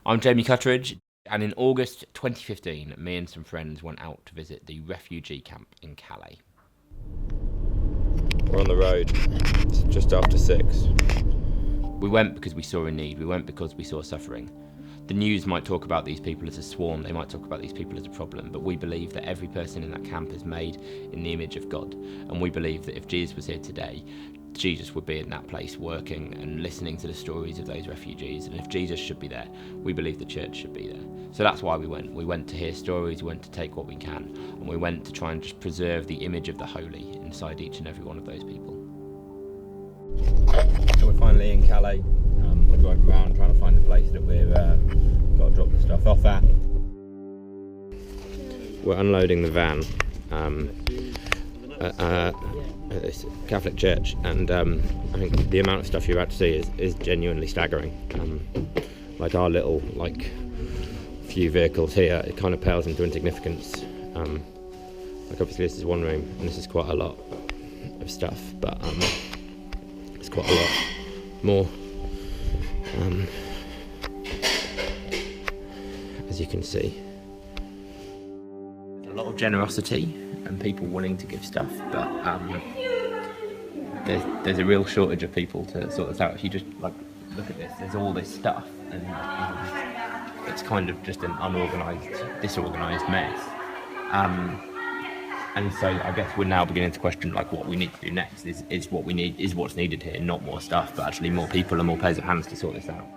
I'm Jamie Cutteridge, and in August 2015, me and some friends went out to visit the refugee camp in Calais. We're on the road, it's just after 6. We went because we saw a need, we went because we saw suffering. The news might talk about these people as a swarm, they might talk about these people as a problem, but we believe that every person in that camp is made in the image of God, and we believe that if Jesus was here today, Jesus would be in that place working and listening to the stories of those refugees, and if Jesus should be there, we believe the church should be there. So that's why we went. We went to hear stories, we went to take what we can, and we went to try and just preserve the image of the holy inside each and every one of those people. So we're finally in Calais. We're driving around trying to find the place that we've got to drop the stuff off at. We're unloading the van at this Catholic church, and I think the amount of stuff you're about to see is genuinely staggering. Like our little few vehicles here, it kind of pales into insignificance. Like obviously this is one room and this is quite a lot of stuff, but it's quite a lot more. As you can see, a lot of generosity and people wanting to give stuff, but there's a real shortage of people to sort this out. If you just look at this, there's all this stuff, and it's kind of just an disorganised mess. And so I guess we're now beginning to question what we need to do next. Is what's needed here, not more stuff, but actually more people and more pairs of hands to sort this out.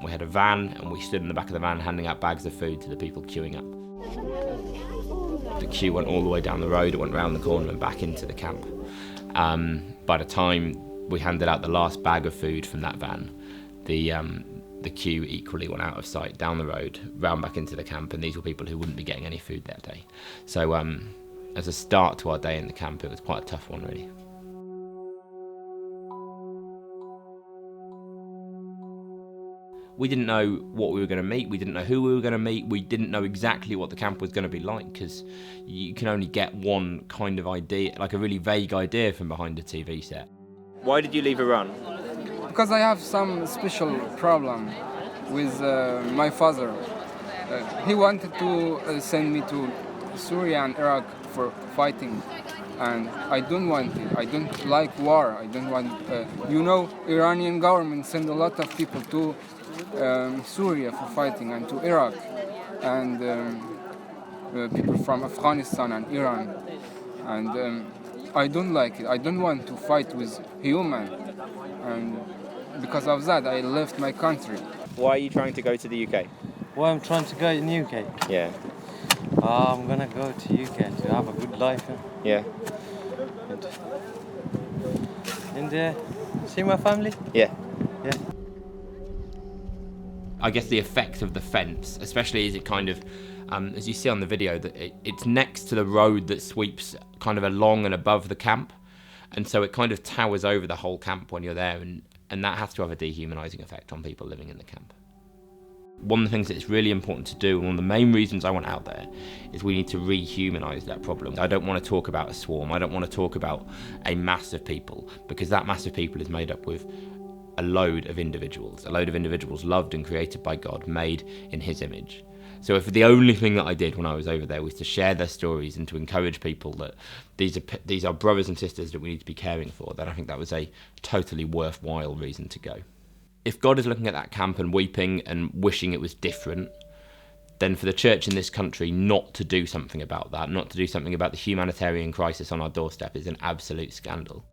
We had a van, and we stood in the back of the van handing out bags of food to the people queuing up. The queue went all the way down the road, it went round the corner and back into the camp. By the time we handed out the last bag of food from that van, the queue equally went out of sight, down the road, round back into the camp, and these were people who wouldn't be getting any food that day. So as a start to our day in the camp, it was quite a tough one, really. We didn't know what we were going to meet, we didn't know who we were going to meet, we didn't know exactly what the camp was going to be like, because you can only get one kind of idea, like a really vague idea from behind a TV set. Why did you leave Iran? Because I have some special problem with my father. He wanted to send me to Syria and Iraq for fighting, and I don't want it. I don't like war. I don't want. Iranian government send a lot of people to Syria for fighting, and to Iraq, and people from Afghanistan and Iran, and I don't like it. I don't want to fight with human, and because of that I left my country. Why are you trying to go to the UK? Why I'm trying to go to the UK? Yeah. I'm gonna go to UK to have a good life. Yeah. And see my family? Yeah. Yeah. I guess the effect of the fence, especially as it kind of, as you see on the video, that it's next to the road that sweeps kind of along and above the camp, and so it kind of towers over the whole camp when you're there, and that has to have a dehumanising effect on people living in the camp. One of the things that it's really important to do, and one of the main reasons I went out there, is we need to rehumanise that problem. I don't want to talk about a swarm, I don't want to talk about a mass of people, because that mass of people is made up with a load of individuals loved and created by God, made in his image. So if the only thing that I did when I was over there was to share their stories and to encourage people that these are brothers and sisters that we need to be caring for, then I think that was a totally worthwhile reason to go. If God is looking at that camp and weeping and wishing it was different, then for the church in this country not to do something about that, not to do something about the humanitarian crisis on our doorstep, is an absolute scandal.